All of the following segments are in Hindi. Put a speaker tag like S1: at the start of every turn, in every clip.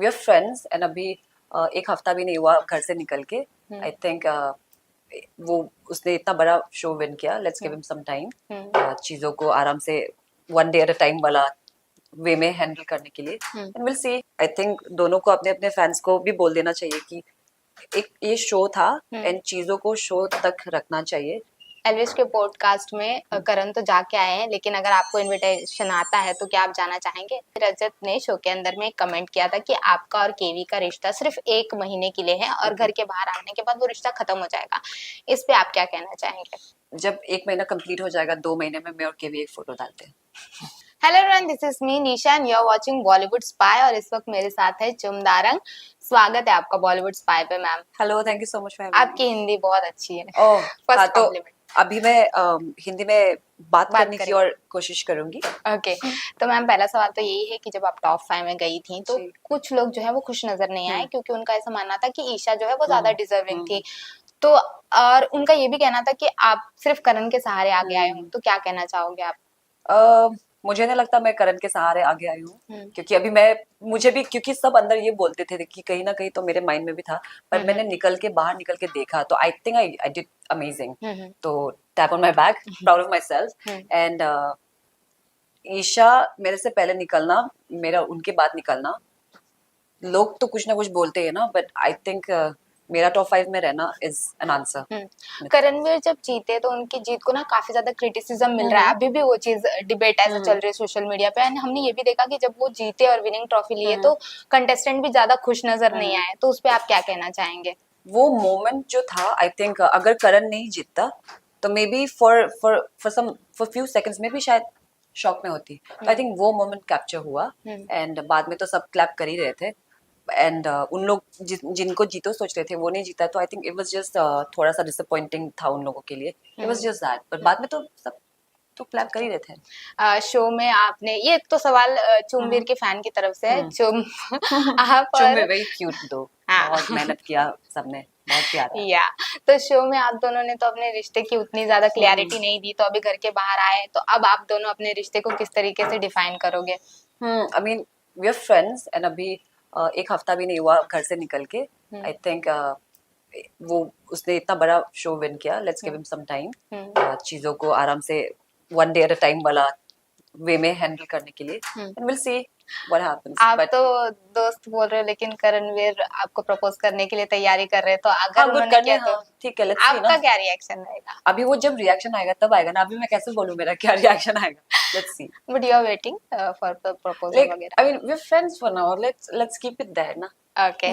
S1: वी आर फ्रेंड्स एंड अभी एक हफ्ता भी नहीं हुआ घर से निकल के। आई थिंक वो उसने इतना बड़ा शो विन किया, let's give him some time चीजों को आराम से one day at a time वाला वे में हैंडल करने के लिए, and will see. I think दोनों को अपने अपने फैंस को भी बोल देना चाहिए कि एक ये शो था एंड चीजों को शो तक रखना चाहिए।
S2: एल्विश के पॉडकास्ट में करण तो जाके आए हैं, लेकिन अगर आपको इनविटेशन आता है तो क्या आप जाना चाहेंगे? रजत ने शो के अंदर में कमेंट किया था कि आपका और केवी का रिश्ता सिर्फ 1 महीने के लिए है और घर के बाहर आने के बाद वो रिश्ता खत्म हो जाएगा। इस पे आप क्या कहना चाहेंगे?
S1: जब 1 महीना कंप्लीट हो जाएगा, 2 महीने में मैं और केवी एक फोटो डालते हैं।
S2: Hello everyone, this is me Nisha and you are watching Bollywood Spy और इस वक्त मेरे साथ है चुमदारंग। स्वागत है आपका बॉलीवुड स्पाई पे ma'am.
S1: Hello, thank you so much.
S2: आपकी हिंदी बहुत अच्छी है।
S1: First compliment. अभी मैं हिंदी में बात करने की और कोशिश करूंगी।
S2: ओके, तो मैम पहला सवाल तो यही है कि जब आप टॉप 5 में गई थी तो कुछ लोग जो है वो खुश नजर नहीं आए, क्योंकि उनका ऐसा मानना था कि ईशा जो है वो ज्यादा डिजर्विंग थी। तो और उनका ये भी कहना था कि आप सिर्फ करण के सहारे आगे आए हो, तो क्या कहना चाहोगे आप?
S1: मुझे नहीं लगता मैं करण के सहारे आगे आई हूँ, क्योंकि अभी मुझे भी, क्योंकि सब अंदर ये बोलते थे कि कहीं ना कहीं तो मेरे माइंड में भी था, पर मैंने बाहर निकल के देखा तो I think I did amazing. तो tap on my back, proud of myself. And Isha मेरे से पहले निकलना, मेरा उनके बाद निकलना, लोग तो कुछ ना कुछ बोलते हैं ना, बट आई थिंक मेरा टॉप 5 में रहना इज एन आंसर।
S2: करणवीर जब जीते तो उनकी जीत को ना काफी ज्यादा क्रिटिसिज्म मिल रहा है, अभी भी वो चीज डिबेट ऐसे चल रही है सोशल मीडिया पे। एंड हमने ये भी देखा कि जब वो जीते और विनिंग ट्रॉफी लिए तो कंटेस्टेंट भी ज्यादा खुश नजर नहीं आए, तो उस पे आप क्या कहना चाहेंगे?
S1: वो मोमेंट जो था, आई थिंक अगर करण नहीं जीतता तो may be for few seconds में भी शायद शॉक में होती। तो आई थिंक वो मोमेंट कैप्चर हुआ एंड बाद में तो सब क्लैप कर ही रहे थे। एंड उन लोग जिनको जीतो सोच रहे थे वो नहीं जीता, तो I think it was just थोड़ा सा डिसअपॉइंटिंग था उन लोगों के लिए। It was just that, but बाद में तो सब तो क्लैप कर ही रहे थे।
S2: शो में आपने, ये तो सवाल चुमवीर के फैन की तरफ से है, आप
S1: चुम वेरी क्यूट दो, बहुत मेहनत किया सबने, बहुत प्यारा।
S2: या तो शो में आप दोनों ने तो अपने रिश्ते की उतनी ज्यादा क्लैरिटी नहीं दी, तो अभी घर के बाहर आए तो अब आप दोनों अपने रिश्ते को किस तरीके से डिफाइन करोगे?
S1: I mean we are friends and अभी एक हफ्ता भी नहीं हुआ घर से निकल के। आई थिंक वो उसने इतना बड़ा शो विन किया, let's give him some time चीजों को आराम से one day at a time वाला वे में हैंडल करने के लिए, and will see what happens.
S2: आप तो दोस्त बोल रहे हो, लेकिन करणवीर आपको प्रपोज करने के लिए तैयारी कर रहे हैं, तो अगर उन्होंने किया तो
S1: ठीक है, लेट्स सी ना
S2: आपका क्या रिएक्शन रहेगा?
S1: अभी वो जब रिएक्शन आएगा तब आएगा ना, अभी मैं कैसे बोलूं मेरा क्या रिएक्शन आएगा। Let's see,
S2: but you are waiting for the proposal वगैरह।
S1: I mean we are friends for now, let's keep it there ना।
S2: ओके,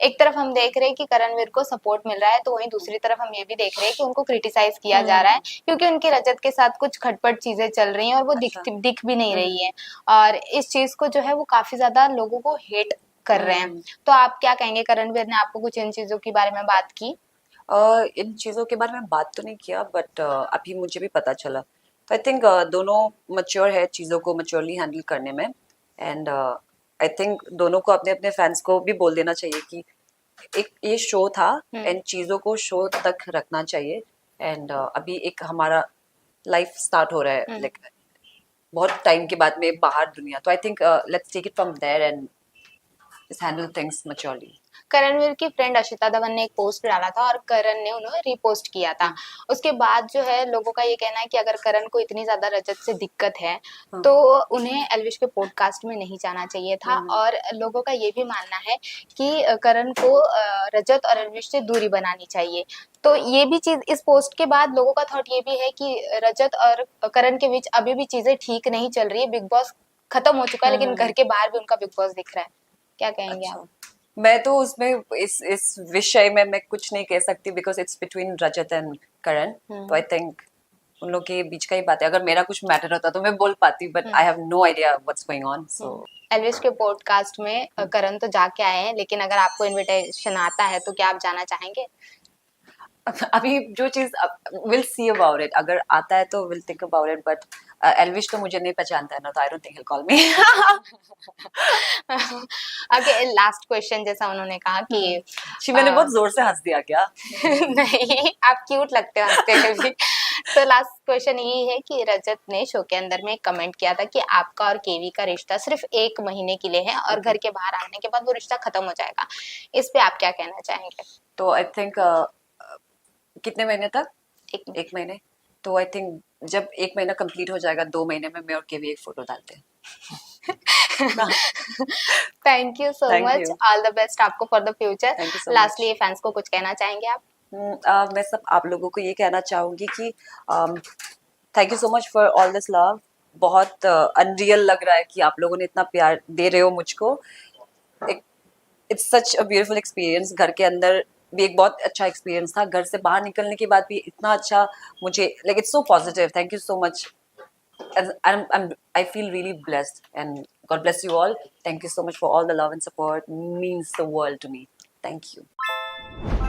S2: एक तरफ हम देख रहे हैं कि करणवीर को सपोर्ट मिल रहा है, तो वहीं दूसरी तरफ हम ये भी देख रहे हैं कि उनको क्रिटिसाइज किया जा रहा है, क्योंकि उनकी रजत के साथ कुछ खटपट चीजें चल रही हैं और वो दिख भी नहीं रही है, और इस चीज को जो है वो काफी ज्यादा लोगों को हेट कर रहे हैं। तो आप क्या कहेंगे? करणवीर ने आपको कुछ इन चीजों के बारे में बात की?
S1: इन चीजों के बारे में बात तो नहीं किया, बट अभी मुझे भी पता चला। तो आई थिंक दोनों मच्योर है चीजों को मच्योरली हैंडल करने में, एंड आई थिंक दोनों को अपने अपने फैंस को भी बोल देना चाहिए कि एक ये शो था एंड चीजों को शो तक रखना चाहिए। एंड अभी एक हमारा लाइफ स्टार्ट हो रहा है, लाइक बहुत टाइम के बाद में बाहर दुनिया, तो I think let's take it from there and just handle things maturely.
S2: Karanveer की फ्रेंड अशिता धवन ने एक पोस्ट डाला था और करण ने उन्हें रीपोस्ट किया था। उसके बाद जो है लोगों का ये कहना है कि अगर करण को इतनी ज्यादा रजत से दिक्कत है तो उन्हें एल्विश के पॉडकास्ट में नहीं जाना चाहिए था, और लोगों का ये भी मानना है कि करण को रजत और एल्विश से दूरी बनानी चाहिए। तो ये भी चीज, इस पोस्ट के बाद लोगों का थॉट ये भी है कि रजत और करण के बीच अभी भी चीजें ठीक नहीं चल रही है। बिग बॉस खत्म हो चुका है, लेकिन घर के बाहर भी उनका बिग बॉस दिख रहा है। क्या कहेंगे आप?
S1: मैं तो उसमें इस विषय में मैं कुछ नहीं कह सकती, because it's between Rajat and Karan. तो आई थिंक उन लोग के बीच का ही बात है। अगर मेरा कुछ मैटर होता तो मैं बोल पाती, but I have no idea what's going on. So
S2: Elvish के पॉडकास्ट में करण तो जाके आए हैं, लेकिन अगर आपको इनविटेशन आता है तो क्या आप जाना चाहेंगे?
S1: अभी जो चीज विल सी अबाउट इट, अगर आता है तो will think about it, but Elvish तो मुझे नहीं पहचानता है ना, तो I don't think he will call me.
S2: Okay, last question, जैसा उन्होंने कहा कि
S1: मैंने बहुत जोर से हंस दिया क्या?
S2: नहीं, आप क्यूट लगते हो हंसते हुए भी। तो लास्ट क्वेश्चन ये है कि रजत ने शो के अंदर में कमेंट किया था कि आपका और केवी का रिश्ता सिर्फ 1 महीने के लिए है और घर के बाहर आने के बाद वो रिश्ता खत्म हो जाएगा, इस पे आप क्या कहना चाहेंगे?
S1: तो आई थिंक कितने महीने तक?
S2: एक
S1: 1 महीने। तो आई थिंक जब 1 महीना कंप्लीट हो जाएगा, 2 महीने में मैं और केवी एक फोटो डालते हैं।
S2: Thank you so
S1: Thank
S2: much,
S1: you.
S2: All the best आपको for the future.
S1: Thank you so
S2: lastly
S1: much.
S2: Fans को कुछ कहना चाहेंगे आप?
S1: मैं सब आप लोगों को ये कहना चाहूंगी कि thank you so much for all this love. बहुत अनरियल लग रहा है कि आप लोगों ने इतना प्यार दे रहे हो मुझको। It's such a beautiful experience. घर के अंदर भी एक बहुत अच्छा एक्सपीरियंस था, घर से बाहर निकलने के बाद भी इतना अच्छा मुझे, like it's so positive. Thank you so much. And I feel really blessed, and God bless you all. Thank you so much for all the love and support. Means the world to me. Thank you.